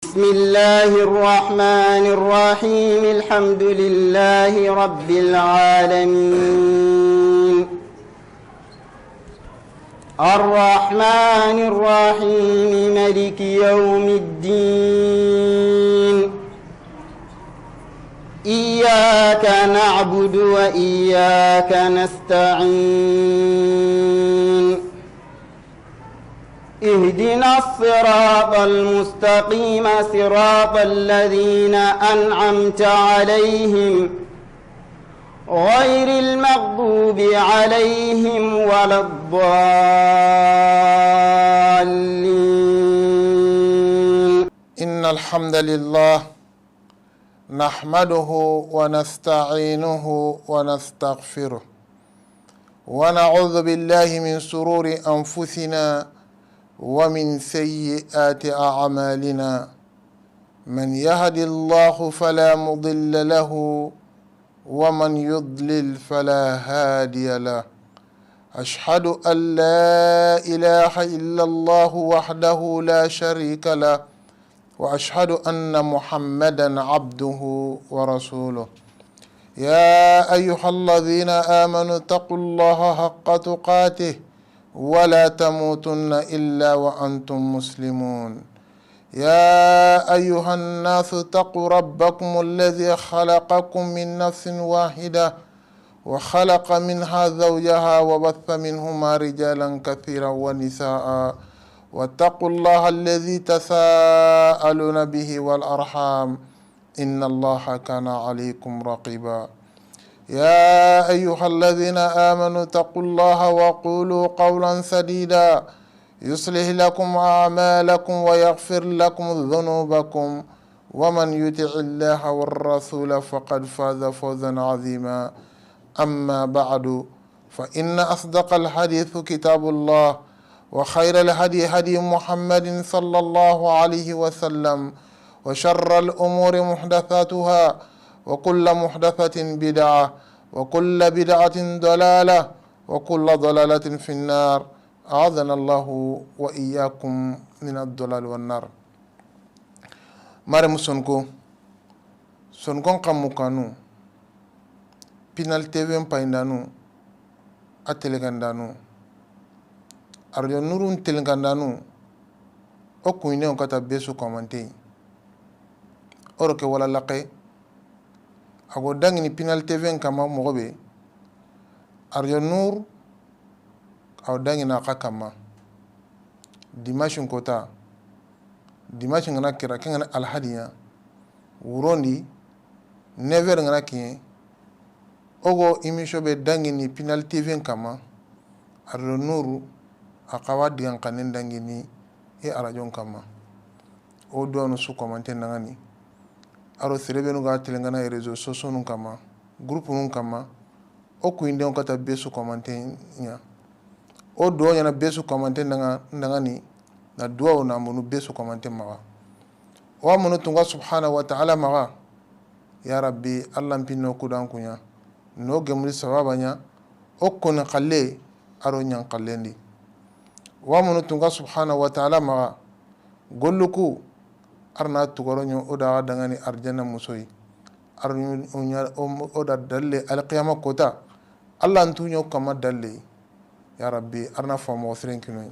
بسم الله الرحمن الرحيم الحمد لله رب العالمين الرحمن الرحيم مالك يوم الدين إياك نعبد وإياك نستعين اهدنا الصراط المستقيم صراط الذين أنعمت عليهم غير المغضوب عليهم ولا الضالين. إن الحمد لله نحمده ونستعينه ونستغفره ونعوذ بالله من شرور أنفسنا ومن سيئات أعمالنا من يهد الله فلا مضل له ومن يضلل فلا هادي له أشهد أن لا إله إلا الله وحده لا شريك له وأشهد أن محمدا عبده ورسوله يا أيها الذين آمنوا اتقوا الله حق تقاته ولا تموتن إلا وأنتم مسلمون يا أيها الناس اتقوا ربكم الذي خلقكم من نفس واحدة وخلق منها زوجها وبث منهما رجالا كثيرا ونساء واتقوا الله الذي تساءلون به والأرحام إن الله كان عليكم رقيبا يا أيها الذين آمنوا اتقوا الله وقولوا قولا سديدا يصلح لكم أعمالكم ويغفر لكم ذنوبكم ومن يطع الله والرسول فقد فاز فوزا عظيما أما بعد فإن أصدق الحديث كتاب الله وخير الهدي هدي محمد صلى الله عليه وسلم وشر الأمور محدثاتها وكل محدثة بدعة وكل بدعة ضلالة وكل ضلالة في النار أعاذنا الله وإياكم من الضلال والنار. مرم سنكون قمكانو بينال تيفين بايندانو أتلغاندانو أرجو نورون تلغاندانو أكوينيو كتا بيسو كومنتي أوروكي ولا لقي ago dangini pinal tv kama mogobe arjo nur aw dangina kama dimashin kota dimashin ngana kira kengana alhadiya wurondi never ngana kiye ogo imisho be dangini pinal tv kama arjo nur akawa digan kanen dangini e arajon kama o dono su komante nangani aro serebe no ga telengana e réseaux sociaux nun kama groupe nun kama o kuinde on kata besu commenter nya o do nya na besu commenter ndanga ni na do na monu besu commenter maga o monu tunga subhanahu wa ta'ala maga ya rabbi allah mpinno kudan kunya no gemri sababa nya o kon khalle aro nya khallendi o monu tunga subhanahu wa ta'ala maga golluku arna tugoronyo oda dangani arjana musoyi arnyo oda dalle alqiyama kota allah antunyo kama dalle ya rabbi arna famo srenkino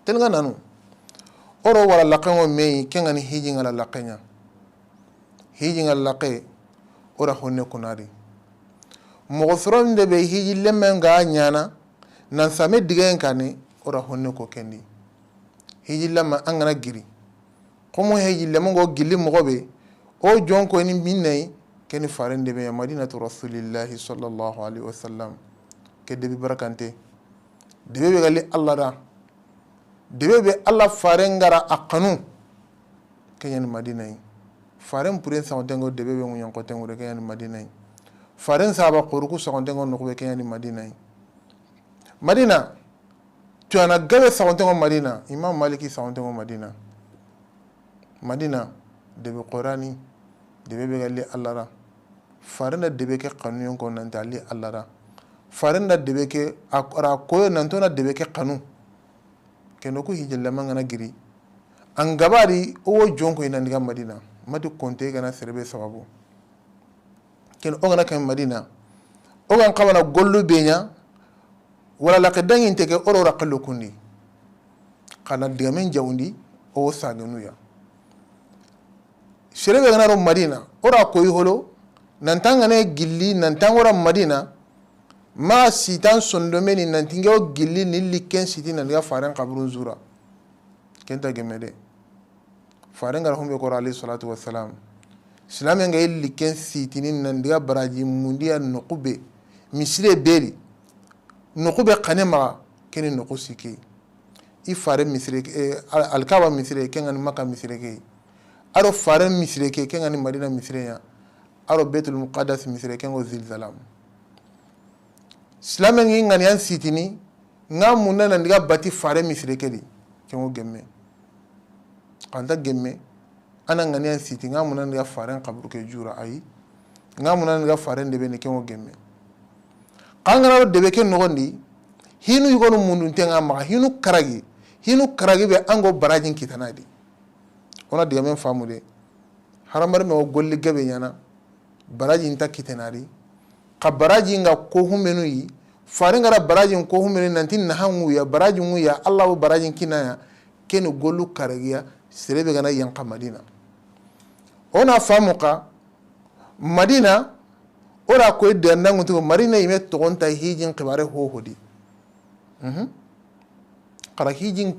telga nanu oro wala laqango mei kengani hiji ngala laqenya hiji ngala laqe ora honne kunari mo sron de be hiji lemenga nyana nan same digen kane ora honne ko kendi hiji lama angana giri komo heji lemongo gilli mogobe o jonko ni minnay ken farende be madinatu rasulillahi sallallahu alaihi wasallam ke debi barakante debe be gali allah da debe be allah farengara akanu kenyan madinay faren puren sa ontengo debe be munyan ko tengo kenyan madinay faren sa ba quruku sa ontengo no be kenyan madinay madina tuana gabe sa ontengo madina imam maliki sa ontengo madina debe qurani debe be gali allara farenda debe ke qanun ko nan tali allara farenda debe ke akora ko nan to na debe ke qanun keno ku hijilla mangana giri an gabari o jonko ina ndiga madina mati konte gana serbe sababu ken o gana kan madina o gan qabana gollu benya wala laqadan inteke oro raqallu kundi kana diga men jawndi o saganu ya serbe gana ro madina ora koy holo nantanga ne gilli nantangora madina ma sitan sondomeni nantinge o gilli nilli ken sitina ndiga faran qabrun zura kenta gemede faran gar humbe ko alayhi salatu wassalam islam nga illi ken sitinin nandiga baraji mundiya nuqube misire beri nuqube qanema ken nuqusiki i faran misire alkaba misire ken an makka misire ke aro faran misire ke ken an madina misire ya aro betul muqaddas misire ken o zilzalam islam nga ngani an sitini ngamuna nandiga bati faran misire ke di ken o gemme kanta gemme ana ngani an siti ngamuna nandiga faran qabru ke jura ayi ngamuna nandiga faran debe ne ken o gemme kangara debe ken nogondi hinu yugonu mundun tenga ma hinu karagi be ango barajin kitanadi ona diga men famude haramar me o golli gabe nyana barajin ta kitanadi ka barajin ga ko humenu yi faran gara barajin ko humenu nantin na hangu ya barajin ya Allah barajin kinaya ken gollu karagiya serebe gana yanka madina ona famuka madina ora ko de nangu to marina yime to gonta hijin qibare ho hodi qara hijin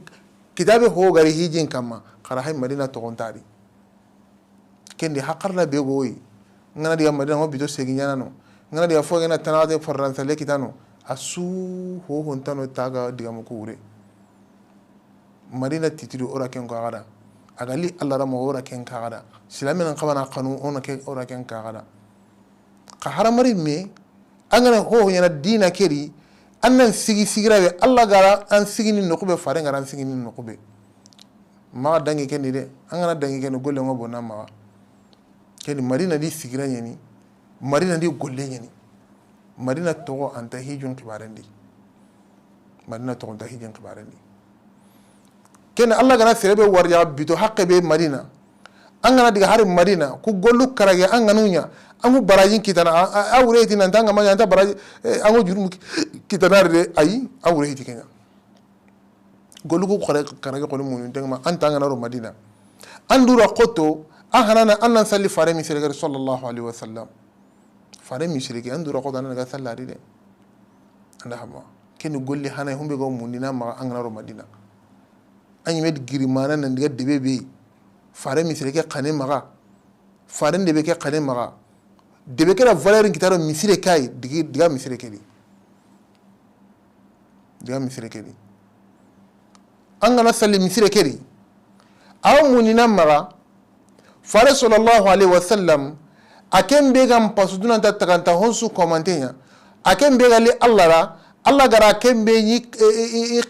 kitabe ho gari hijin kama qara hay madina to gontari kendi haqqarla be goyi ngana diga madina mo bito segi nyana no ngana diga fo ngana tanade faransa le kitano asu ho hontano taga diga mo kure madina titiru ora ken ko agada agali Allah ramo ora ken kagada silamen qabana qanu ona ken ora ken kagada ka haramari me angana ho nyana dina keri annan sigirabe Allah gara an sigini nokube fare ngara an sigini nokube ma dangi ken de angana dangi ken golle ngo bona ma ken madina di sigira nyani madina di golle nyani madina to anta hijun kibarendi madina to anta hijun kibarendi ken Allah gana serebe warja bito haqqe be madina angana diga har madina ku gollu karage anganunya angu barajin kitana awreti nan tanga ma anta baraji angu jurum kitana de ay awreti kenya gollu ku karage ko mun tanga anta ngana ro madina andura qoto ahanana annan salli fare mi sirga sallallahu alaihi wasallam fare mi sirga andura qoto nan ga sallari de anda hama ken golli hana humbe go munina ma angana ro madina anyi med girimana nan diga debe be fare misire ke khane maga fare debe ke khane maga debe ke la valeur kitaro misire kai diga misire ke di angana salli misire ke di aw munina maga fare sallallahu alaihi wasallam akem be gam pasuduna ta takanta honsu komantenya akem be gali Allah gara kembe yi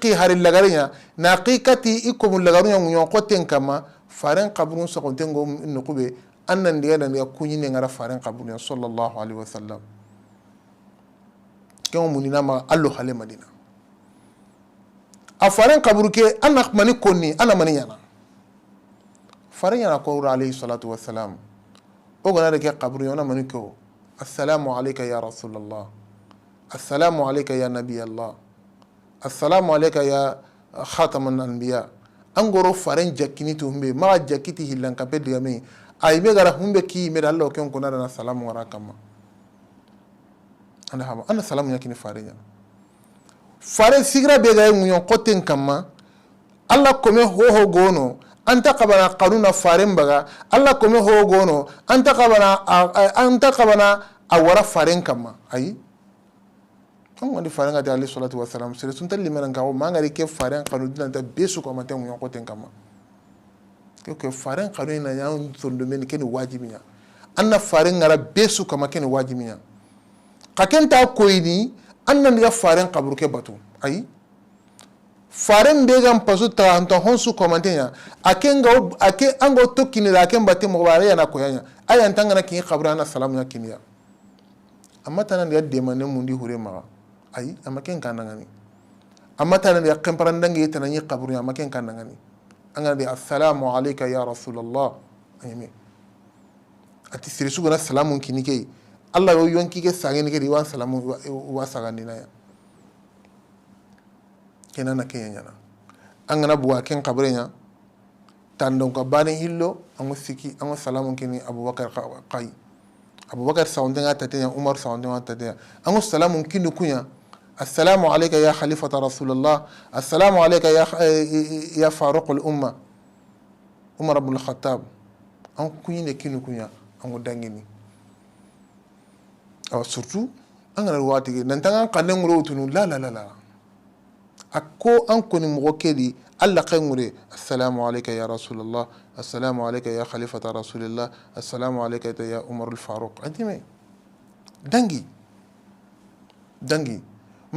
qi haril lagarinya na qiqati ikum lagarunya nyon qoten kama faran qabrun sokontengo nukube annan diga dan ya kunyine ngara faran qabrun sallallahu alaihi wasallam kemo munina ma allo hale madina a faran qabru ke anak mani konni ana mani yana faran yana ko alayhi salatu wassalam o gona de ke qabru yana mani ko assalamu alayka ya rasulullah السلام عليك يا نبي الله السلام عليك يا خاتم الأنبياء أنغرو فارن جاكيني تومبي ما جاكيتي هلان كابد يامي أي ميغارا همبي كي ميدا الله كيون كنا رنا سلام وراكما أنا سلام يكيني فارن سيغرا بيغاي ميون قوتين كما الله كومي هو غونو أنت قبنا قانون فارن بغا الله كومي هو غونو أنت قبنا أورا فارن كما أي on di faranga de alayhi salatu wassalam sere sunta limenan kawo mangari ke faran kanu dinanta besu ko maten yon koten kama ke faran kanu ina yan sondo men ken wajibinya anna faran ngara besu ko maken wajibinya ka kenta koyni anna ndiga faran qabru ke batu ay faran be gam pasu ta anto honsu ko matenya akenga ake ango tokkini la ken batte mo bare yana koyanya ay antanga na kin qabra na salamu ya kiniya amma tanan ya de manen mundi hure ma ay amaken kanangani amma tanan ya kemparandangi tanani qabru ya maken kanangani anga di assalamu alayka ya rasulallah ayme ati siri sugana salamun kinike Allah yo yonki ke sageni ke diwan salamu wa sagandina ya kenana kenyana angana buwa ken qabrenya tandon ka bani hillo ango siki ango salamun kini abubakar qay abubakar sawndenga tatenya umar sawndenga tatenya ango salamun kinu kunya السلام عليك يا خليفة رسول الله السلام عليك يا فاروق الأمة عمر بن الخطاب أن كوني كينو كونيا أن دانغيني أو سورتو أن الواتي ننتظر قدام روتونو لا لا لا لا أكو أن كوني مغوكيدي الله قنوري السلام عليك يا رسول الله السلام عليك يا خليفة رسول الله السلام عليك يا عمر الفاروق أنت مي دانغي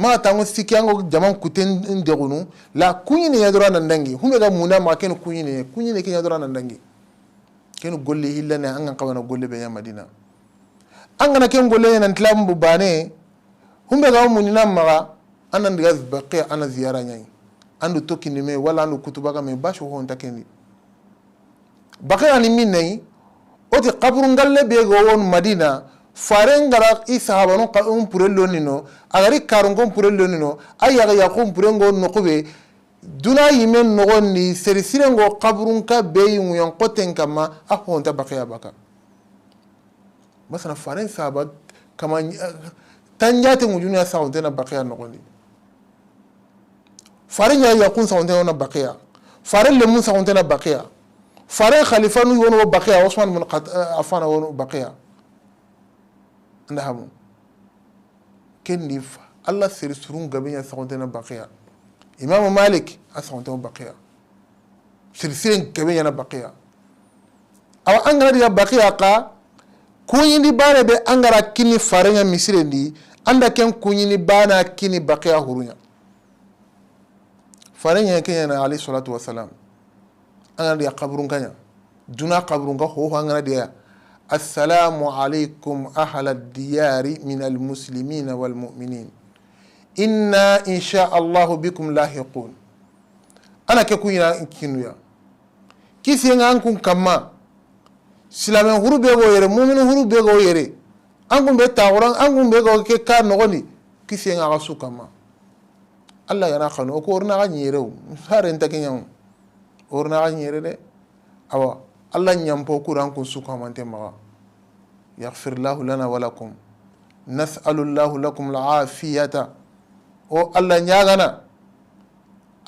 ما تانو سيكيانغو جمان كوتين دغونو لا كويني يدرا نندانغي هم دا مونا ما كانوا كويني كي يدرا نندانغي كانوا غولي هيلنا ان قوانا غولي بيا مدينه انغنا كان غولي ننتلام بباني هم دا مونينا ما انا ندغاز بقي انا زياره ني اندو توكي نيمي ولا اندو كتبا مي باشو هون تاكيني بقي اني مين ني اوتي قبرون غالي بيغو وون مدينه farengara isahabano ka purello nino agari karungon purello nino ayaga yakun purengo nokube duna yimen nogonni serisirengo qabrun ka beyin yon qoten kama ahonta baqiya baka masana faren sahaba kama tanjate ngujuna sawntena baqiya nogonni faren ya yakun sawntena baqiya faren lemun sawntena baqiya faren khalifanu yono baqiya usman bin affan wono baqiya ndahamu kenni Allah siri surun gabinya sakontena baqiya imam malik asakontena baqiya siri sirin gabinya na baqiya aw angara diga baqiya ka kunyini bana be angara kini farenya misirendi anda ken kunyini bana kini baqiya hurunya farenya kenya na ali salatu wassalam angara diga qabrun kanya duna qabrun ka ho angara diga السلام عليكم أهل الديار من المسلمين والمؤمنين إنا إن شاء الله بكم لاحقون أنا كوينا كينويا كيس ينعنكم كما سلام هرب يغوير مؤمن هرب يغوير أنكم بتاوران أنكم بيغو كار نغني كيس ينعسو كما الله ينعخن أكورنا غنيرو هار انت كينيا أورنا غنيره أوا الله نيامبو كورانكم سوكا مانتما يغفر الله لنا ولكم نسأل الله لكم العافية او الله نياغنا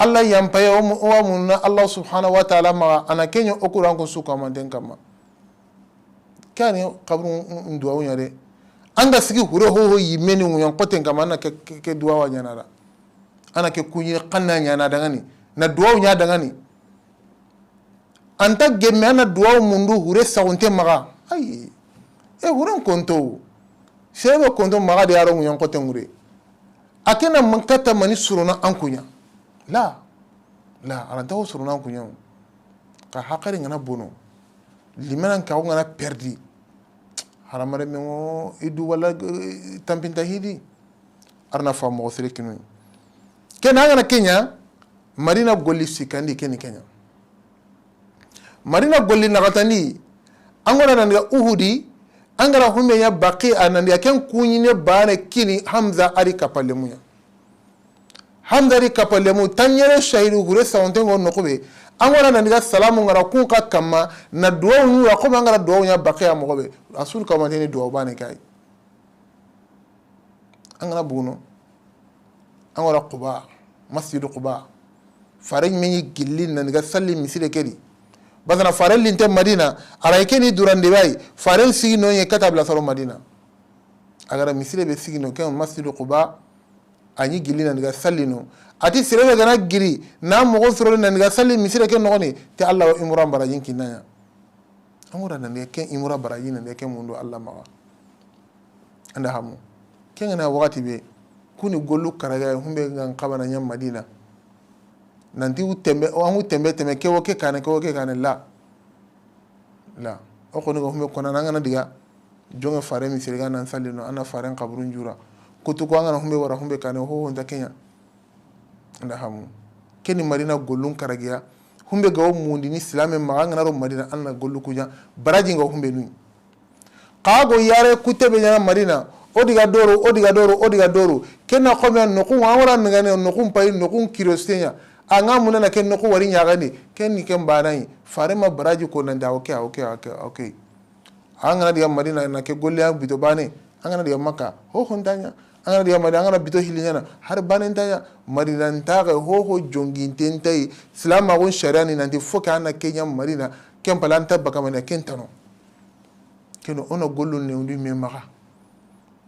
الله يامباي ومنا الله سبحانه وتعالى ما انا كينيو كورانكم سوكا مانتما كان قبر ندواو ياري anga sigi hure ho yimeni nguyan qoten kama na ke duwa nyana da ana ke kunyi qanna nyana dangani na duwa nya dangani anta gemme ana duwa mundu hure saunte maga ay e huran konto sebe konto maga de yaro nguyan qoten ngure akena mankata mani suruna ankunya la aranta suruna ankunya ka hakari ngana bono limanan ka ngana perdi haramare mengo idu wala tampinta hidi arna fa mo sere kinu kena ngana Kenya marina golli sikandi Kenya marina golli nagatani angora nanga uhudi angara hume ya baqi anandi ken kunyine bane kini Hamza ari kapalemuya Hamza ari kapalemu tanyere shahidu gure sawntengo nokobe angora nanga salamu ngara kunka kama na duwa yu akoma ngara duwa nya baqi amobe rasul kamanteni duwa bane kai angara buno angora Quba masjidu Quba farej menyi gillin nanga salli misile kedi badana farel linte Madina araykeni durande bay farel sigino ye katabla saro Madina agara misile be sigino ken masjidu Quba anyi gillina nga sallino ati sirebe gana giri na mogo soro na nga salli misile ken nogoni te Allah wa imran barajin kinanya amura na ne ken imran barajin ne ken mundo Allah mawa anda hamu ken na wakati be kuni gollu karaga humbe ngan kabana nyam Madina nanti utembe o angu tembe ke woke kane la o ko ngo humbe kona ngana diga jonga fare misile gana sallino ana fare qabrun jura kutu ko ngana humbe wara humbe kane ho honda Kenya anda hamu keni marina gollun karagiya humbe gawo mundi ni silame maganga ro madina anna gollu kunya baraji ngo humbe nu qago yare kutebe nya madina odiga doro kenna khome no ku wawra ngane no ku pay no ku kirostenya anga munana ken no ku wari nyagani ken ni ken banai farema baraji ko nan dawo okay anga diga madina na ke golle bito bane anga diga makka ho hontanya anga diga madina anga bito hilinyana har banen tanya madina ntaga ho jongin tentai salama gon sharani nanti foka na kenya madina ken palanta bakamana ken tano keno ona gollu ne undi me maka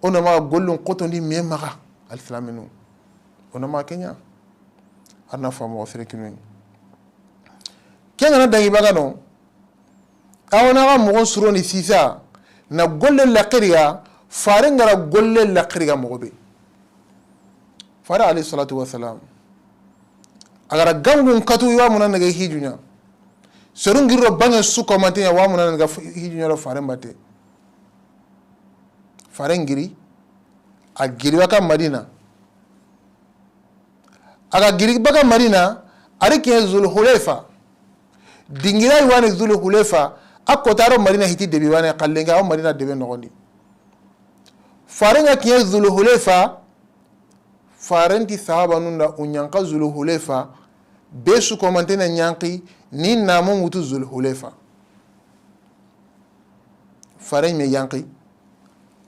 ona ma gollu qoto ndi me maka al islaminu ona ma kenya arna famo sirikinu kenga na dangi bagano awona ga mo suro ni sisa na golle laqriya fare ngara golle laqriya mo be fare alayhi salatu wassalam agara gangun katu wa munan daga hijunya sorun girro banga su komante ya wa munan daga hijunya ro fare mbate fare ngiri a giri waka madina aga giri baka madina ari ke zul hulefa dingira wani zul hulefa akotaro madina hiti debi wani kallenga o madina debe nogondi farenga kiye zul hulefa farenti sahaba nunda unyanka zul hulefa besu komante na nyanki ni namo mutu zul hulefa faren me yanki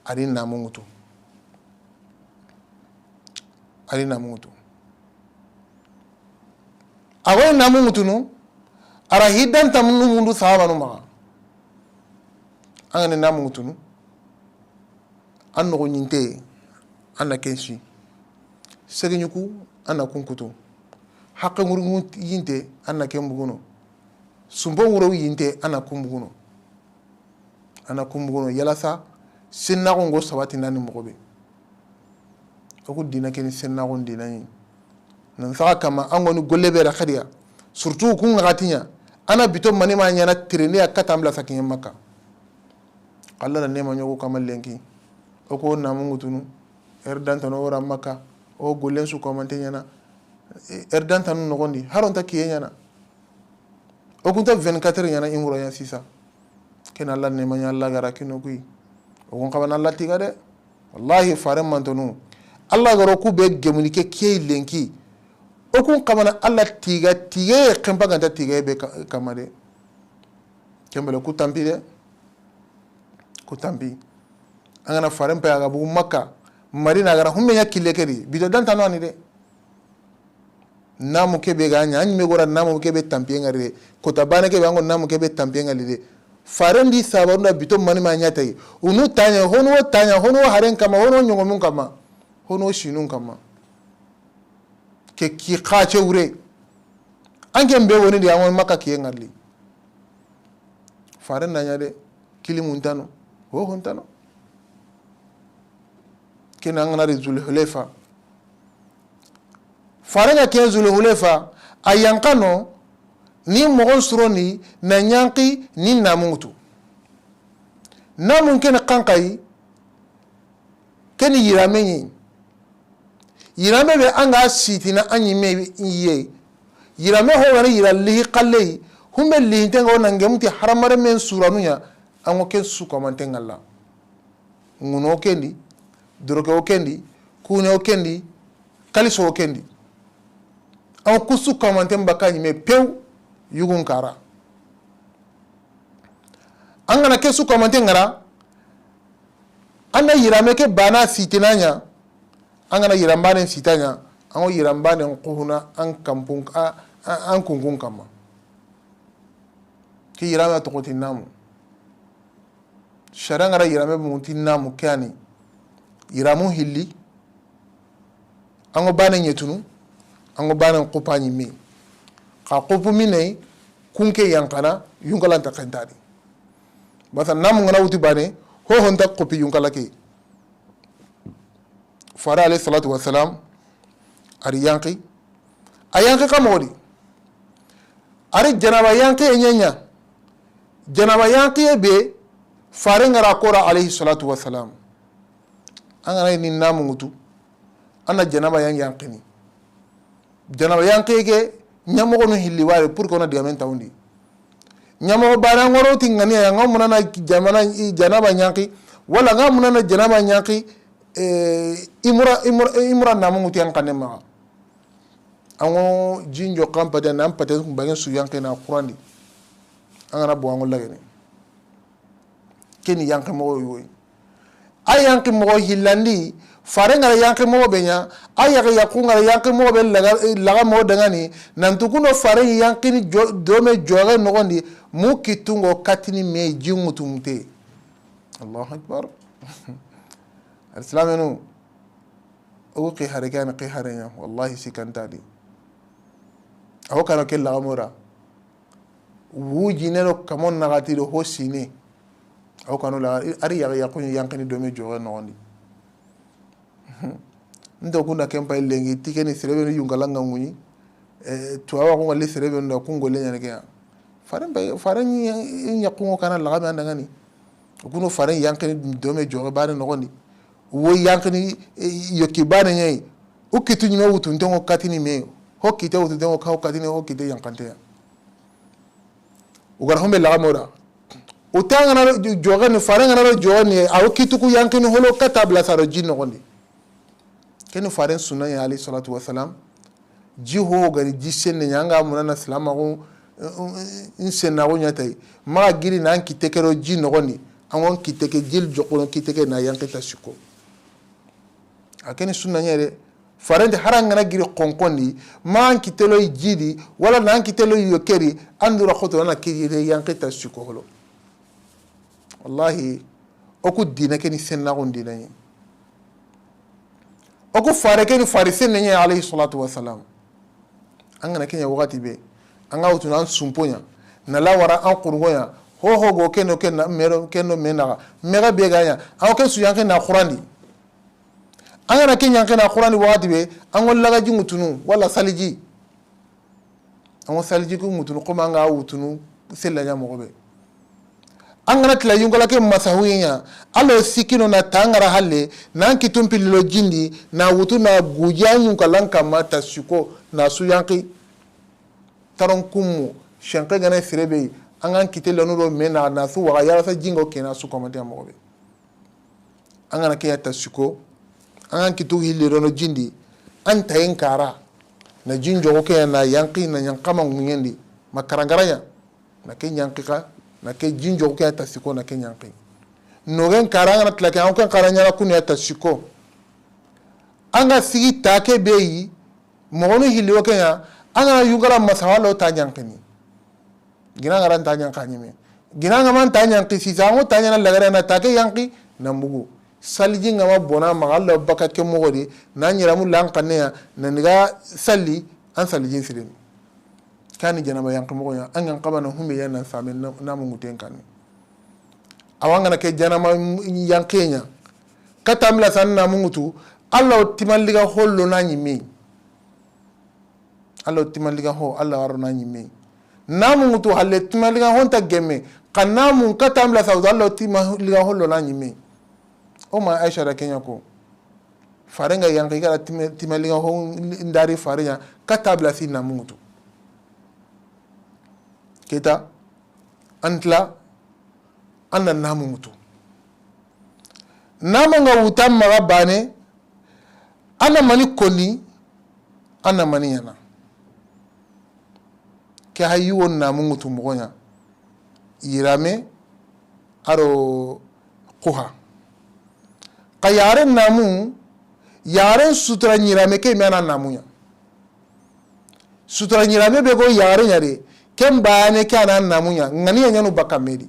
ari namo mutu agoy namu mutunu ara hidan tamnu mundu sahaba no ma angane namu mutunu anno nyinte anna kenshi segenyuku anna kunkutu hakka ngurungu yinte anna kembugono sumbo nguro yinte anna kumbugono yalasa sinna ko ngo sabati nani mogobe ko dina ken sinna ko dina ni nan saka kama angoni golle be ra khadiya surtout kun ngatinya ana bito mani ma nyana tirene akatamla sakin makka Allah ne ma nyogo kamal lenki o ko na mungutunu erdantano ora makka o gollen su komante nyana erdantano no gondi haronta kiye nyana o kunta 24 nyana imro ya sisa ken Allah ne ma nyalla gara kino kui o kon kabana Allah tiga de wallahi faram mantonu Allah garo ku be gemuni ke kiye lenki o kun kamana Allah tiga kempa ganta tiga be kamade kembele ku tampi angana faran pa aga bu makka marina gara humme nya kille kedi bido danta no ani de namu ke be ganya anyi me gora namu ke be tampi ngare ko tabane ke bango namu ke be tampi ngali de faran di sabaruna bito mani ma nya tay unu tanya hono haren kama hono nyongo mun kama hono shinun kama ke ki khache ure anke mbe woni di amon makka ki ngali faran nanya de kilimuntano ho hontano kena ngana rizul hulefa faran ke zul hulefa ayankano ni mogon suroni na nyanki ni namutu namun ken kankai ken yirame be anga sitina anyi me ye yirame ho wani yiralli qalle humbe li tengo nangemti haramare men suranunya ango ken su komante ngalla nguno kendi droge o kendi kune o kendi kaliso o kendi ango kusu komante mbakani me pew yugun kara angana ke su komante ngara anda yirame ke bana sitinanya angana yirambane sitanya ango yirambane nkuhuna an kampung an kungun kama ki yirame to namu sharangara yirame munti namu kani yiramu hilli ango bane nyetunu ango bane nkupanyi mi ka kopu mine kunke yankana yunkala ta kantari basa namu ngana wuti bane ho honta kopi yunkala ke fara alayhi salatu wassalam ari yanki ayanki kamodi ari janaba yanki enyenya janaba yanki be fare ngara kora alayhi salatu wassalam angana ni namu ngutu ana janaba yanki ni janaba yanki ke nyamo no hilli ware pour ko na digamen tawndi nyamo bana ngoro tingani ya ngamuna na jamana janaba nyaki wala ngamuna na janaba nyaki imura namu muti an kanema ango jinjo kampade na ampate bangen su yanke na qurandi angana bo angol lagene keni yanke mo yoy ay yanke mo hillandi fare ngara yanke mo benya ay yaku ngara yanke mo be laga mo dangani nantukuno fare yanke ni dome joge nogondi mu kitungo katini me jingutumte Allahu akbar الإسلام أو قهر كان قهرنا والله سكان تادي أو كانوا كلا غمورا وجينا له كمان نغاتي له هو سيني أو كانوا لا أريا يكون يانكني دومي جوه نوندي ndo kuna kempa ilengi tikeni serebe yungalanga nguni tuwa ko ngale serebe ndo kungo lenya nekya faran yakungo kana lagabe andangani kuno faran yankeni dome joge bare nogondi wo yankini yokibane nyai ukitu nyima wutu ntongo katini me hokite wutu ntongo kaw katini hokite yankante ya ugar hombe la mora utanga na joga ni faranga na joga ni awikitu ku yankini holo katabla saro jinno gondi ken faren sunna ya ali salatu wassalam ji ho gari jisenne nyanga munana salama ko insenna go nyatai ma giri nan kitekero jinno gondi angon kiteke jil jokono kiteke na yankita siko akeni sunna nyere farende haranga na giri konkondi man kitelo jidi wala nan kitelo yokeri andura khoto na kiri yankita siko holo wallahi oku dina keni senna gondi nani oku fare keni farisen nyi alayhi salatu wassalam angana kenya wakati be anga utuna sumponya na la wara an qurgonya ho go keno kenna mero keno mena mega be ganya aw ken su yanke na qurani angana kenya yanke na qurani wakati be angol laga jingutunu wala saliji angol saliji ko mutunu ko manga utunu sella nya mo be angana tla yungola ke masahuinya alo sikino na tangara halle nan kitumpililo jindi na wutu na gujanyu kalanka mata suko na suyanki taron kumu shanka gane sirebe angan kitelo nuro mena na su wa yara sa jingo kena su komante amobe angana ke yata suko angan kitu hiliro no jindi anta yinkara na jinjo ko ke na yanki na yankama nguyendi makarangaranya na ke yankika na ke jinjo ko yata siko na ke yanki nogen karanga na tlaka an kan karanya na kunu yata siko anga sigi take beyi mogono hiliwo kenya anga yugara masawalo ta yankini gina ngaran ta yankani me gina ngaman ta yanki sisango ta yana lagara na take yanki na mugu salji ngama bona magalla baka ke mogodi na nyiramu lankanne na niga salli an salji sirin kani janaba yanki mogonya an yankaba na humbe yana samen na mungu tenkani awanga na ke janama yankenya katamla sanna mungutu Allah timaliga hollo na nyimi Allah timaliga ho Allah waro na nyimi namungutu halle timaliga honta gemme kanamun katamla saud Allah timaliga hollo na nyimi o ma Aisha da Kenya ko farenga yanki gara timaliga ho ndari farenya katabla si namungutu kita antla anna namungutu namanga utam magabane ana mani koni ana mani yana ke hayi wonna mungutu mogonya irame aro quha qayaren namu yaren sutra nyirame ke mena namunya sutra nyirame be go yaren yare kem baane kana namunya ngani nyanu bakamedi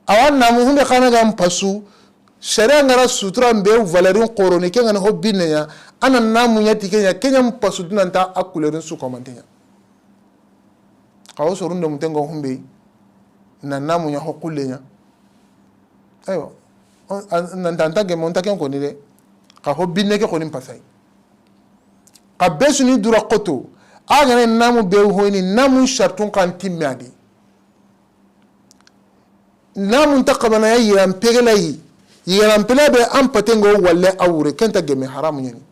awan namu hunde kana gam pasu sere ngara sutura mbe valerin koroni ke ngani hobbine ya ana namu nyati kenya kenya mpasu dunanta akulerin su komantenya kawo sorunde mutengo humbe na namu nya hokulenya ayo nantanta ge monta ken koni de ka hobbine ke koni pasai ka besuni dura qoto aga namu be hoyni namu shartun kan timmadi namu taqabana yayiran pegelayi yiran pele be am patengo walle awure kenta geme haramu nyani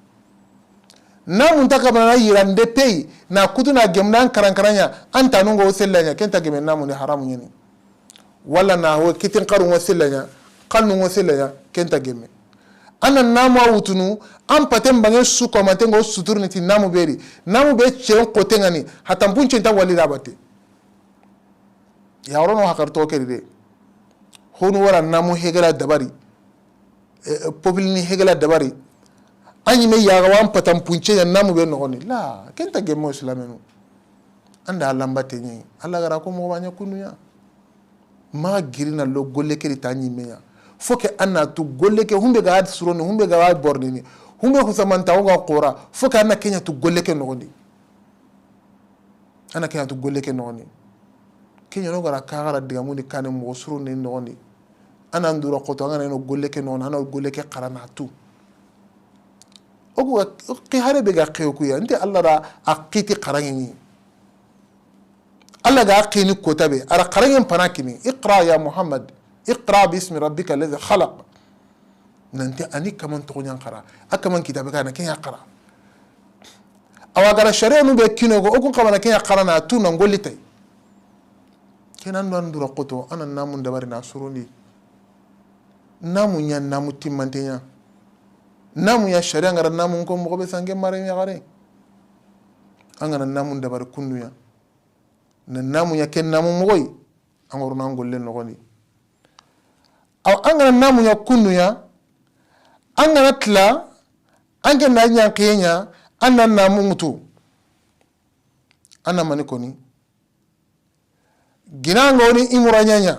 namun ta kabana yirande pay na kutuna gemnan karankaranya anta nungo sellanya kenta gemen namun haramu nyini wala na ho kitin qaru wasellanya qannu wasellanya kenta gemme ana namu awutunu an patem bange su ko matengo suturni ti namu beri namu be chen qotengani hatampun chen ta wali rabate ya rono hakar to keride honu wara namu hegala dabari populini hegala dabari anyi me yaga wan patam punche ya namu be nogoni la kenta gemo islamenu anda lambate nyi alla gara ko mo wanya kunuya ma girina lo golle keri tanyi meya foke anna tu golle ke humbe ga suroni humbe ga bornini humbe ko samanta ga qora foke anna kenya tu golle ke nogoni anna kenya tu golle ke nogoni kenya no gara kagara diga muni kane mo suroni nogoni ana ndura ko to ngana no golle ke non ana golle ke qarana tu ogo qihare be ga qiyoku ya nte alla ra aqiti qarangini alla ga aqini kotabe ara qarangin panakini iqra ya muhammad اقرأ باسم ربك الذي خلق ننتي أني كمان تقول ينقرأ أكمن كتابك أنا كي يقرأ أو أقرأ الشريعة نبكينه أكون كمان كي يقرأ ناتون نقول لي تي كنا ندور قطو أنا نامون دبر ناسروني نامون يا نامو تيمانتيا نامون يا الشريعة غير نامون كم مقبل سانجي مارين يا غاري أنا نامون دبر كنويا نامون يا كن نامون مغوي أمور نقول لنا نغني aw angana namu ya kunuya angana tla angana nyankenya anna namu mutu anna manikoni ginango ni imuranyanya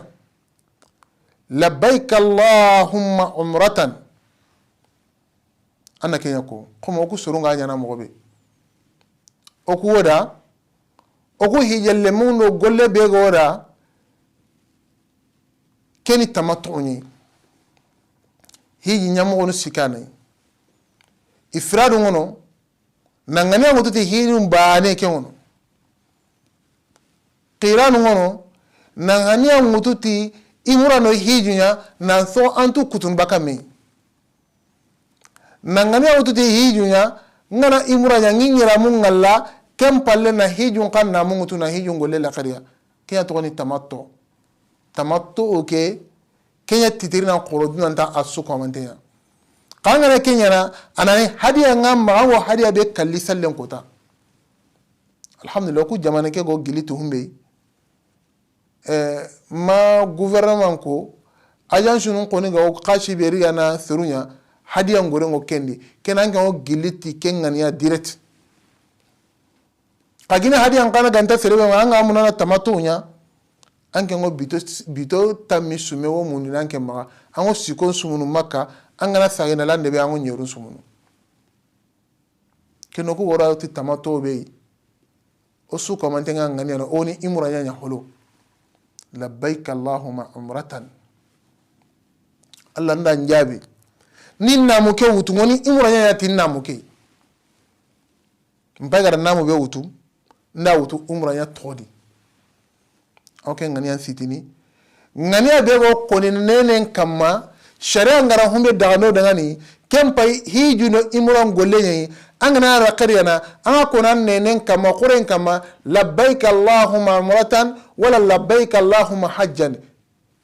labbaik allahumma umratan anna kenya ko kuma ku surunga nyana mogobe oku woda oku hijelle mundo golle be goda keni tamattu'ni hiji nyamogono sikane ifradu ngono nangani amututi hiji mbane ke ngono qiranu ngono nangani amututi imurano hijunya nanso antu kutun bakame nangani amututi hijunya ngana imuranya nginyira mungalla kempalle na hijun kan na mungutu na hijun golle la qariya kiya toni tamattu oke kenya titirina qoroduna nta asu komantenya kangana kenya na anani hadiya ngam wa hadiya be kalli sallen kota alhamdulillah ku jamana ke go gilitu humbe ma gouvernement ko agence nun koni go qashi be riya na serunya hadiya ngore ngo kendi kenan go giliti kengania direct kagina hadiya ngana ganta serebe nganga munana tamatunya anke ngo bito tammi sume wo muni nanke ma ango sikon sumunu makka angana sagena lande be ango nyeru sumunu keno ko wora ti tamato be o su ko man tenga ngani no oni imura nyanya holo labbaik allahumma umratan allah nda njabi ninna muke wutu ngoni imura nyanya tinna muke mpaga namu be wutu nda wutu umra nya todi okay ngani an sitini ngani abego koni nenen kama sharia ngara humbe dagano dangani kempai hijuno imran gollenyi angana raqariyana anga konan nenen kama quren kama labbaik allahumma umratan wala labbaik allahumma hajjan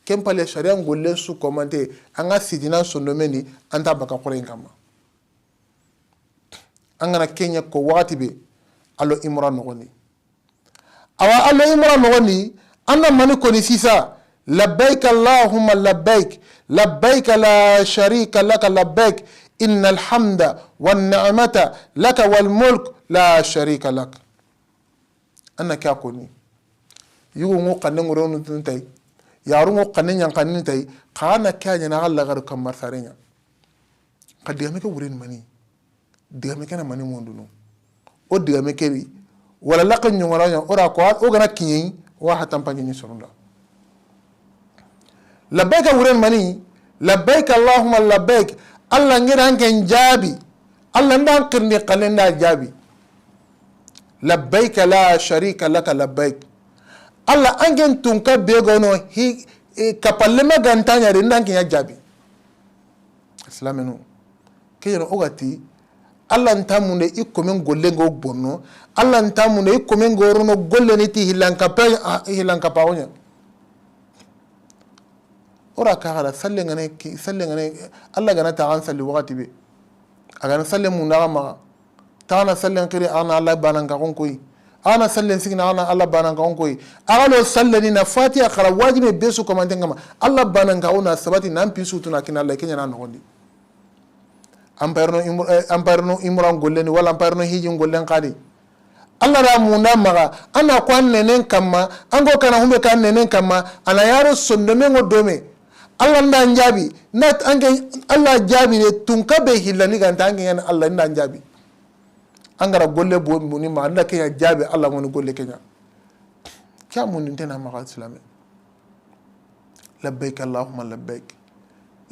kempale sharia golle su komante anga sitina sondomeni anta baka quren kama angana kenya ko watibe allo imran nogoni awa allo imran nogoni anna mani koni sisa labbaik allahumma labbaik labbaik la sharika laka labbaik innal hamda wan ni'mata laka wal mulk la sharika lak anna kya koni yugo ngo kanne ngoro tuntai yaru ngo kanne nyang kanne tai kana kya nyana Allah gar kamar sarenya kadiame ke wurin mani digame kana mani monduno o digame keri wala lakan nyongora nya ora ko o gana kinyi wa hatam panyini sorunda labbaik wurin mani labbaik allahumma labbaik allah ngira hanken jabi allah ndan kirni kalenda jabi labbaik la sharika laka labbaik allah angen tunka begono hi kapallema gantanya ndan kinya jabi islamenu kiyero ogati Allah ntamunde ikomen gollengo bonno Allah ntamunde ikomen gorono golleni ti hilanka paonya ora kagala sallengane Allah gana ta salli wakati be agana salle munda ma taana sallen qiri ana Allah banan ka konkoi ana sallen signa ana Allah banan ka konkoi agalo salleni na fatiha khara wajibe besu komantenga ma Allah banan ka ona sabati nan pisu tuna kina Allah kenya nan nondi amparno imran golleni wala amparno hijin gollen qadi Allah ra munda maga ana kwan nenen kamma ango kana humbe kan nenen kamma ana yaro sondome ngodome Allah ndan jabi nat ange Allah jabi ne tunka be hillani kan tange yan Allah ndan jabi angara golle bo muni ma Allah ke jabi Allah mon golle kenya kya mun tena maga islami labbaik allahumma labbaik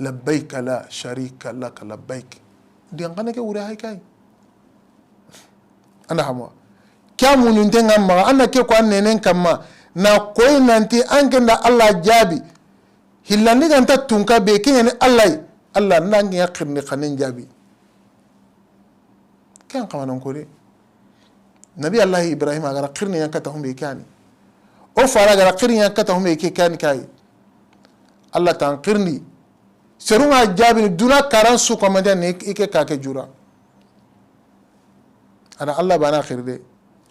labbaik la sharika lak labbaik dian kana ke wure hay kay anda hamwa kya mun tenga maga anda ke ko nenen kamma na koy nanti ange nda Allah jabi hillani ganta tunka be kenya ni Allah nangi yakirni khanin jabi kan kamanan kore nabi Allah Ibrahim agara qirni yankata humbe kani o fara agara qirni yankata humbe ke kani kai Allah tan qirni serunga jabi duna karan su komanda ne ike kake jura ana Allah bana khirde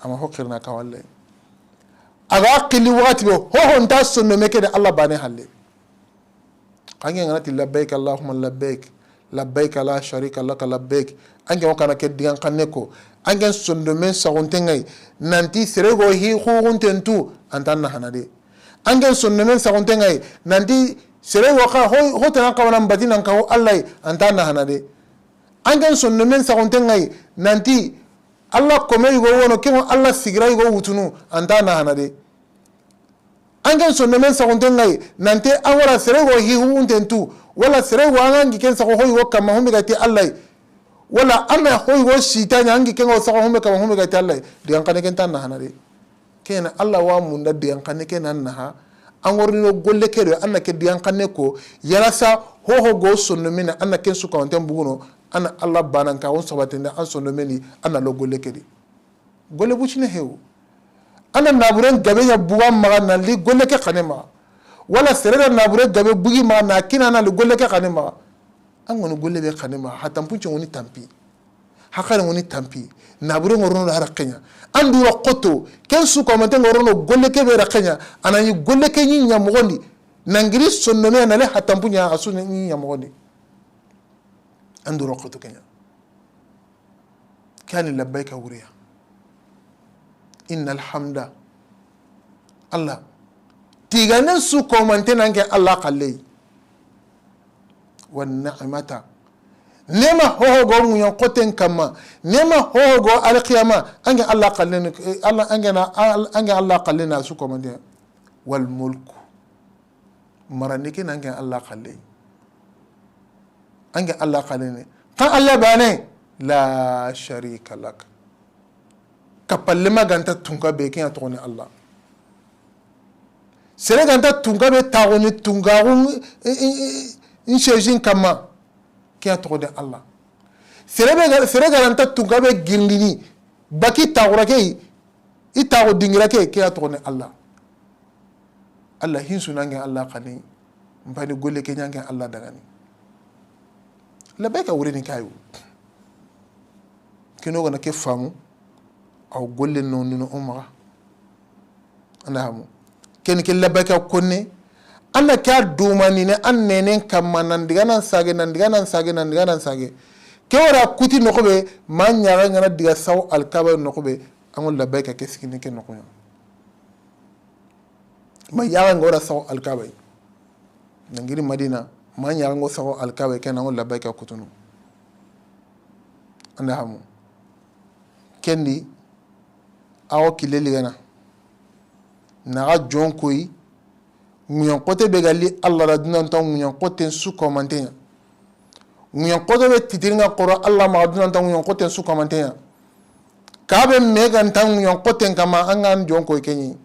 ama ho qirna ka walle aga qili wati ho honta sunno meke de Allah bane halle kange ngati labbaik allahumma labbaik labbaik la sharika lak labbaik ange wakana ke digan kaneko ange sondo men sagontengai nanti serego hi khuntentu antanna hanade ange sondo men sagontengai nanti serego ka ho tan ka wana badina ka Allah antanna hanade ange sondo men sagontengai nanti Allah komai go wono kemo Allah sigira go wutunu antanna hanade angen sonne men sagontengai nante awara serego hi huntentu wala serego angi ken sago hoy wo kama humbe gati Allah wala anna hoy wo shitanya angi ken sago humbe kama humbe gati Allah diyan kane ken tan hanare ken Allah wa munda diyan kane ken annaha angorni no golle kero anna ke diyan kane ko yarasa ho go sonne men anna ken su kawantem buguno anna Allah banan ka on sabatende an sonne meni anna lo golle kedi golle buchine hewu ana naburen gabe ya buga maga na li golle ke khanema wala serera naburen gabe bugi ma na kina na li golle ke khanema an woni golle be khanema hatam punche woni tampi hakare woni tampi naburen ngorono la rakenya andu rokoto ken su ko mate ngorono golle ke be rakenya anani golle ke nyi nya mogondi nangiri sonnome na le hatam punya asu nyi nya mogondi andu rokoto kenya kan labbaika wuriya innal hamda Allah tiganen su komante nange Allah kalle wan ni'mata nema hogo munyon koten kama nema hogo alqiyama ange Allah kalle Allah ange Allah kalle na su komante wal mulku maranike nange Allah kalle ange Allah kalle kan Allah bane la sharika lak kapallema ganta tunga be ken atoni Allah sere ganta tunga be tawoni tungarum in shejin kama ken atoni Allah sere ganta tunga be gindini baki tawra ke itawo dingira ke ken atoni Allah Allah hinsu nange Allah kani mbani golle ke nyange Allah dagani la beka wurini kayu kino gana ke famu aw golle non no umra andamu ken ke labaka konne anna ka dumani ne annenen kamma nan diga nan sage ke wara kuti no ko be man nyaara ngana diga saw al kaba no ko be amul labaka ke sikini ke no ko ma yaara ngora saw al kaba ngiri madina man nyaara ngo saw al kaba ke amul labaka kutunu andamu kendi awo kileli gana naga jon koyi munyan kote be gali Allah la dunan ta munyan kote su komantenya munyan kote be titiringa qoro Allah ma dunan ta munyan kote su komantenya kabe megan ta munyan kote kama angan jon koyi kenyi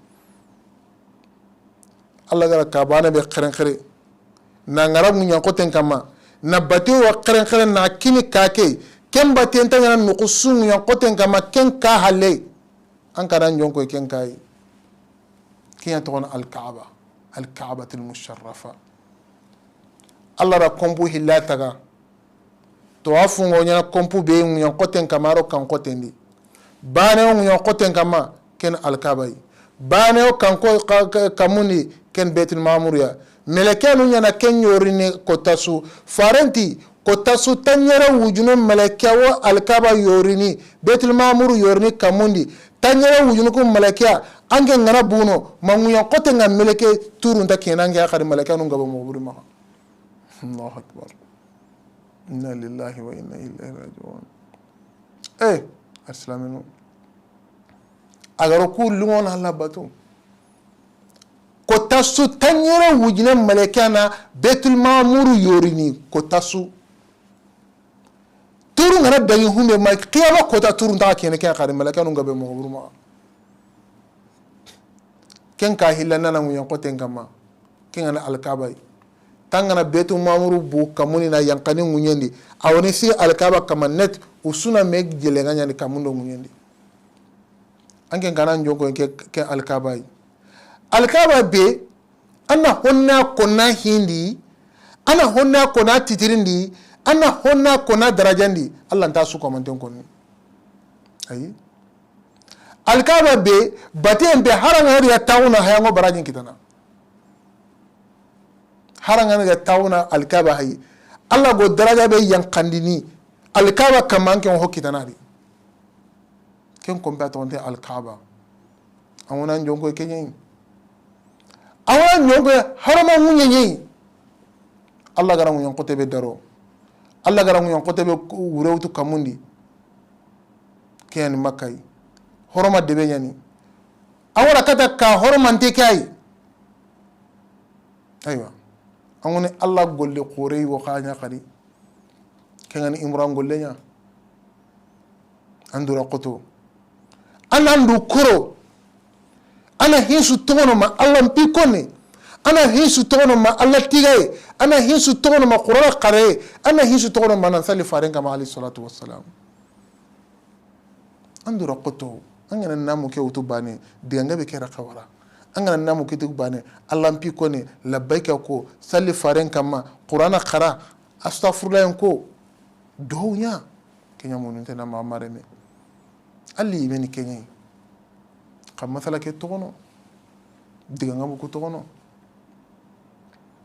Allah gara kabana be khare na ngara munyan kote kama na bati wa khare na kini kake ken baten tangana nukusun ya qoten kama ken ka halle an karan jonko ken kai ken to al-Kaaba al-musharrafa Allah ra kompu hillataga to afungo nya kompu be nya qoten kamaro kan qotendi bane nya qoten kama ken al-Kaaba bane o kan ko kamuni ken Baitul Ma'mur ya melekenu nya na ken yorini kotasu farenti kotasu tanyera wujunu melekawo al-Kaaba yorini Baitul Ma'mur yorini kamundi tanyera wujunu ko melekya ange ngara buno manguya qoten ngam meleke turunda kenange akari melekanu ngabo moburi ma Allahu akbar inna lillahi wa inna ilaihi raji'un aslaminu agaro kullu wona Allah batu kotasu tanyera wujuna malekana Baitul Ma'mur yorini kotasu turu ngara dangi humbe ma qiyama kota turu nda kene ken khari malekanu ngabe mo buruma ken ka hilana na nguyan qoten kama ken ana al-Kaaba tangana Baitul Ma'mur bu kamuni na yankani ngunyendi awoni si al-Kaaba kama net usuna meg jelenga nyani kamundo ngunyendi anke ngana njongo ke al-Kaaba al-Kaaba be ana honna kona hindi ana honna kona titirindi ana honna kona darajandi Allah nta su komanten konni ayi al-Kaaba be baten be haranga ya tauna hayango barajin kitana haranga ga tauna al-Kaaba hay Allah go daraja be yankandini al-Kaaba kamanke ho kitana di ken kombatonte al-Kaaba awona njongo kenyen awona njongo harama munyenye Allah gara munyon kote be daro Allah gara munyon kote be wurewtu kamundi ken makkay horoma debe nyani awara kata ka horoma ntekai aywa angone Allah golle qore wo khanya khadi kengani Imran golle nya andura qoto anandu kuro ana hisu tono ma Allah mpikone ana hisu tono ma Allah tigay ana hisu tono ma qur'an qare ana hisu tono ma nan sali farenga ma alayhi salatu wassalam andura qoto angana namu ke utubane dianga be kera khawara angana namu ke utubane Allah mpikone labbaika ko sali farenga ma qur'an qara astaghfirullah ko downya kenya mununte na ma mareme ali beni kenya kam masala ke togono diga ngamu ko togono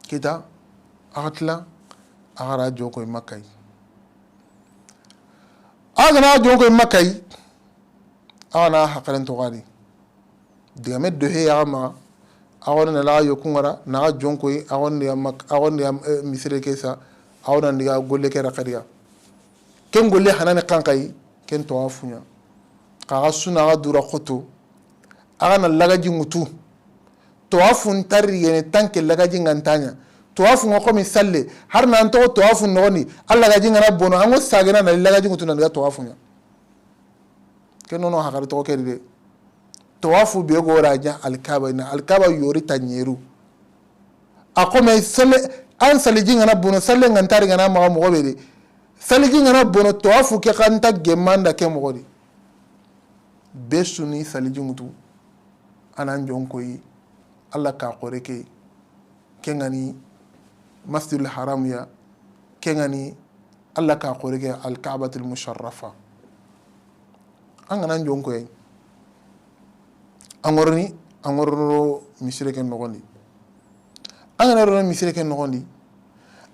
kita agatla agara joko makkay agana joko makkay ana haqalen to gadi diga meddo he yama awon la yokungara na jonko awon ya mak awon ya misire kesa awon ndiga golle ke rakariya ken golle hanane kankay ken to afunya kaga suna ga dura khoto agana lagaji mutu toafun tariyene tanke lagaji ngantanya toafu ngoko mi salle har nan to toafu noni alla gaji ngana bono ango sagena na lagaji mutu na toafu nya kenono hakari to kede toafu be go raja al-Kaaba na al-Kaaba yori tanyeru akome salle an saliji ngana bono salle ngantari ngana ma mo gobede saliji ngana bono toafu ke kanta gemanda ke mo godi besuni saliji mutu anan jonkoyi Allah ka qoreke kengani masjidul haram ya kengani Allah ka qoreke al-Kaaba al-musharrafa anganan jonkoyi angorro misireke nogondi angana misireke nogondi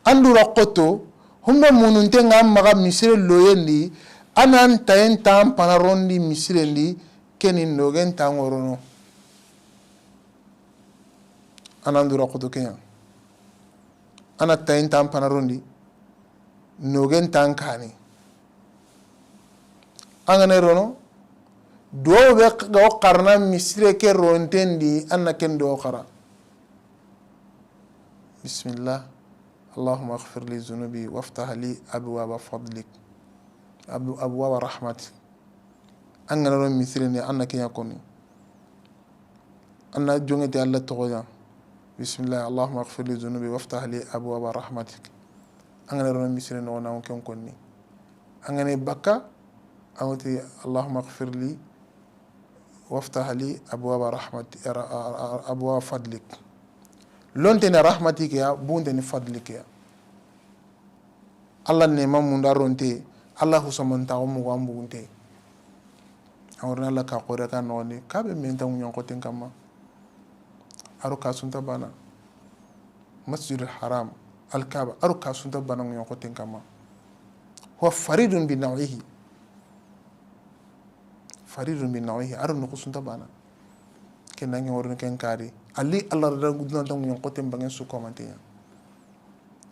andura qoto humba mununte ngam maga misire loyendi anan tayen tam panarondi misirendi kenin nogen tangorono anandura qoto kenya ana tayin tan panarondi nogen tan kani angane rono do be go qarna misire ke rontendi anna ken do qara bismillah اللهم اغفر لي ذنوبي وافتح لي ابواب فضلك ابواب رحمتك angana ron misire ni anna kenya koni anna jongete Allah togoya بسم الله اللهم اغفر لي ذنوبي وافتح لي ابواب رحمتك angana ron misire no na on ken konni angane bakka awti allahumma ighfir li waftah li abwaba rahmati abwaba fadlik lontene rahmatik ya buntene fadlik ya allah nema munda ronte allah husamanta mu wambunte awrna la ka qore ka noni kabe menta nyon ko ten kama aro ka sunta bana masjidul haram al kaaba aro ka sunta bana nyon ko ten kama huwa faridun bi nawihi aro no ko sunta bana ken nangi worno ken kari ali allah da gudna tan nyon ko ten bangen su komantenya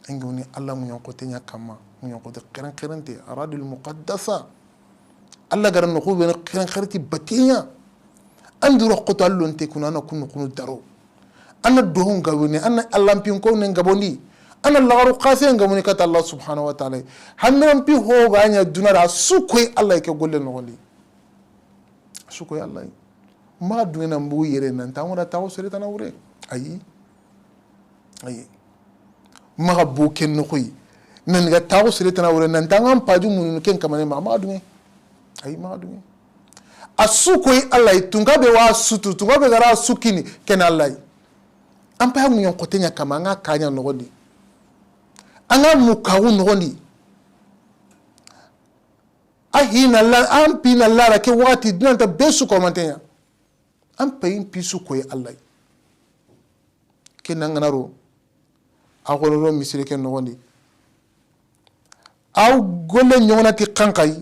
ngoni allah nyon ko tenya kama nyon ko de qirante aradul muqaddasa allah garan no khube qiran kharti batinya anduro qoto allonte kunana kunu daro anna dohon gawni anna allah pin ko ne gabondi anna lagaru qase ngamuni kata allah subhanahu wa ta'ala hannon pi ho ganya dunara sukoy allah ke golle no goli sukoy allah ma duna mbu yere nan tawara taw sere tanawre ayi ma bu ken no koy nan ga taw sere tanawre nan tangam paju mun ken kamane ma duna ay ma duna asukoy allah tunga be wa sutu tunga be gara sukini ken allah ampa mu yon kotenya kama nga kanya no godi anga mukawu no godi ahina la ampina la ke wati dunta besu ko mantenya ampa yin pisu koy allah ken nga naro agoloro misire ken no godi aw golle nyona ti kankay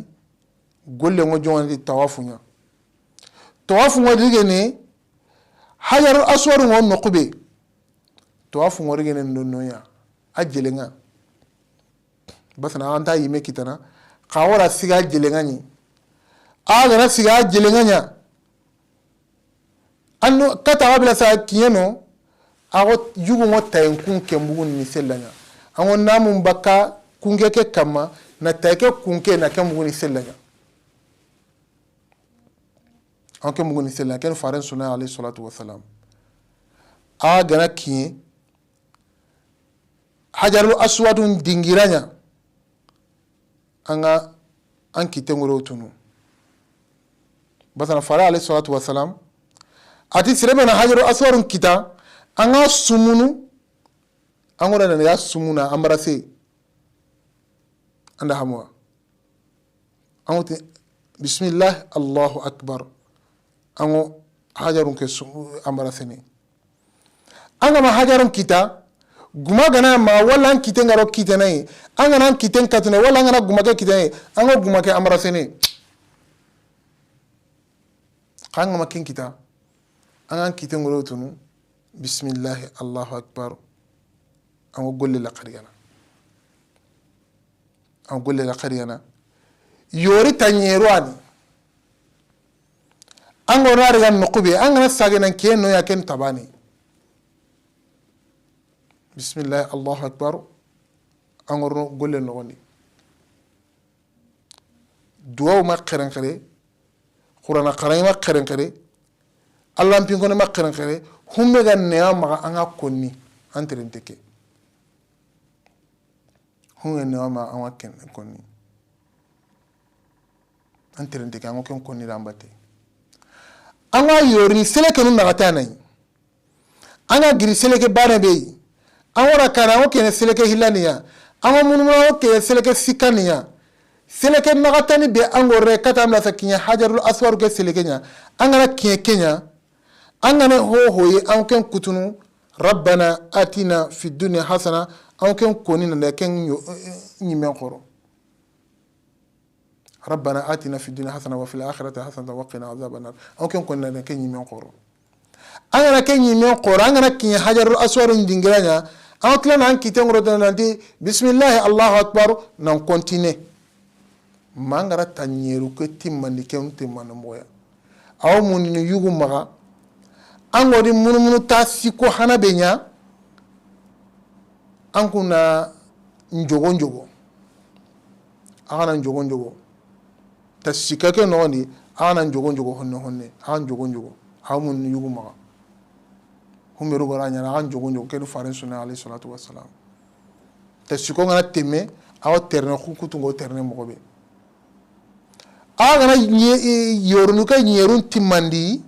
golle ngo jonati tawafunya digene hajar aswar ngo nokube tawafu ngo digene nonnoya ajelenga basana anta yime kitana khawara siga jelenga ni agara siga jelenga nya anno kata wabla sa kiyeno ago yugo ngo tayen kun kembugun ni sellanya ango namu mbaka kungeke kama na tayke kunke na kembugun ni sellanya anke muguni sella ken faran sunna alayhi salatu wassalam a gana kiye hajarul aswadun dingiranya anga anki tengoro tunu basana fara alayhi salatu wassalam ati sirebe na hajarul aswadun kita anga sumunu angora na ya sumuna ambarase anda hamwa amuti bismillah allahu akbar ango hajarun ke ambaraseni anga ma hajarun kita guma gana ma wala kiten ngaro kitene anga nan kiten katune wala ngana guma ke kitene ango guma ke ambaraseni kanga ma kin kita anga kiten ngoro tunu bismillah allahu akbar ango golle la qariyana yori tanyero ani ango rariga nokube angana sagena keno ya ken tabani bismillah allahu akbar ango golle no woni duwa ma kheren khare qur'ana qaray ma kheren khare allah mpin ko ma kheren khare humme ga ne ma anga konni antrenteke humme ne ma anga ken konni antrenteke anga ken konni rambate anga yori seleke nun nagata nay anga giri seleke bana be awara kana o kene seleke hilaniya anga munuma o kene seleke sikaniya seleke nagata ni be ango re kata amla sakinya hajarul aswar ke seleke nya anga na kenya anga ne ho ye anken kutunu rabbana atina fid dunya hasana anken koni na ken nyimen khoro ربنا آتنا في الدنيا حسنة وفي الآخرة حسنة وقنا عذاب النار أو كن كنا كني من قرو أنا كني من قرو أنا كني حجر الأسود دينغرانيا أو كلنا عن كتير ردنا بسم الله الله أكبر نم كونتيني ما نقدر تنيرو كتيم من كم تيم من مويا أو من يجو مغا أنغوري من تاسيكو حنا بينيا أنكونا نجوغو أنا نجوغو tasikake noni ana njogo honne an jogo hamun yuguma humeru goranya an jogo kedu faran sunna alayhi salatu wassalam tasiko ngana teme aw terne khukutu ngo terne mogobe agana yorunu ka nyerun timandi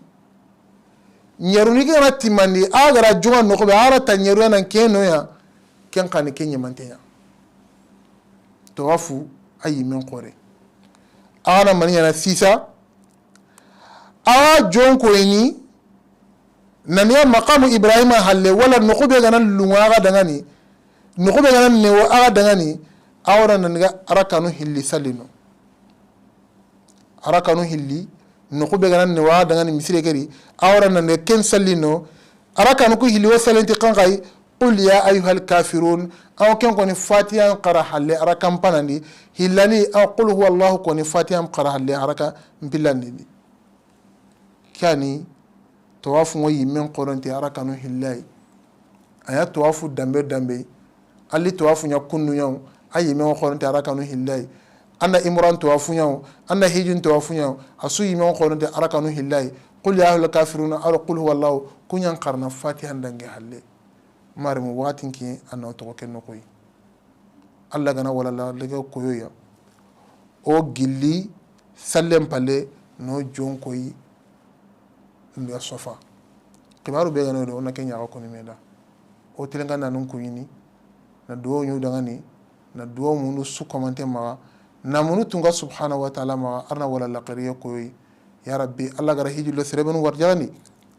nyeruni ke na timandi agara junga no ko be ara ta nyeru nan keno ya ken kan ke nyamantenya tawafu ayi men qore ana man yana sisa awa jonko ni naniya maqamu ibrahima halle wala no ko be ganan lunga ga dangani no ko be ganan ne wa aga dangani awra nan ga arakanu hilli salino arakanu hilli no ko be ganan ne wa dangani misire gari awra nan ne ken salino arakanu ko hilli wa salenti kangai qul ya ayyuhal kafirun aw ken ko ni fatiha qara halle arakam panandi hillani aw qul huwa allah ko ni fatiha qara halle araka bilandi kani tawafu ngoyi men qoronti arakanu hillai aya tawafu dambe ali tawafu nya kunnu yaw ayi men qoronti arakanu hillai anda imran tawafu yaw anda hijin tawafu yaw asu men qoronti arakanu hillai qul ya ayyuhal kafirun aw qul huwa allah kunyan qarna fatiha dange halle marimu watin ki anna to ken no koy alla gana wala la lega koyoya o gilli sallem pale no jonkoy nda sofa kibaru be gana do na kenya ko ni meda o tilenga na nun kuyini na do nyu daga ni na do munu su komante ma na munu tunga subhanahu wa ta'ala ma arna wala la qariya koy ya rabbi alla gara hijilo sereben warjani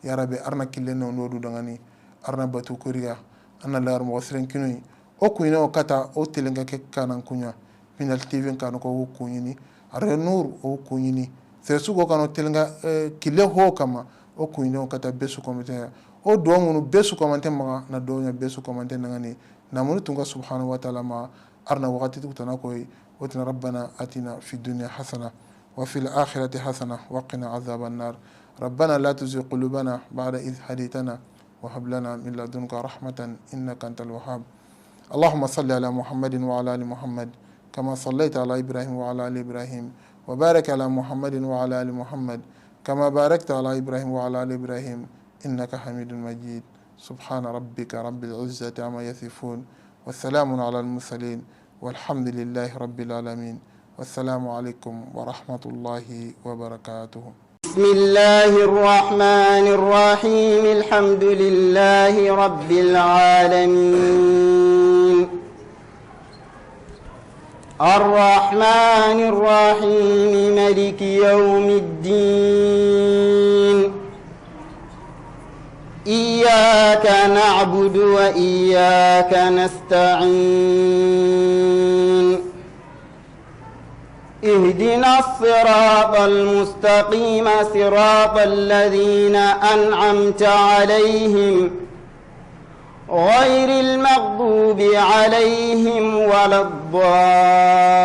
ya rabbi arna kileno no do daga ni arna batu kuriya anna lar mo seren kinu o kuyino o kata o tilenga ke kanan kunya minal tv kan ko kuyini are nur o kuyini sesu go kan o tilenga kile ho kama o kuyino kata besu komite o do munu besu komante ma na do nya besu komante ngani na munu tunga subhanahu wa ta'ala ma arna waqati tutana koy واتنا ربنا اتنا في الدنيا حسنه وفي الاخره حسنه وقنا عذاب النار ربنا لا تزغ قلوبنا بعد إذ هديتنا وهب لنا من لدنك رحمة إنك أنت الوهاب اللهم صل على محمد وعلى آل محمد كما صليت على إبراهيم وعلى آل إبراهيم وبارك على محمد وعلى آل محمد كما باركت على إبراهيم وعلى آل إبراهيم إنك حميد مجيد سبحان ربك رب العزة عما يصفون والسلام على المرسلين والحمد لله رب العالمين والسلام عليكم ورحمة الله وبركاته بسم الله الرحمن الرحيم الحمد لله رب العالمين الرحمن الرحيم مالك يوم الدين إياك نعبد وإياك نستعين اهدنا الصراط المستقيم صراط الذين أنعمت عليهم غير المغضوب عليهم ولا الضالين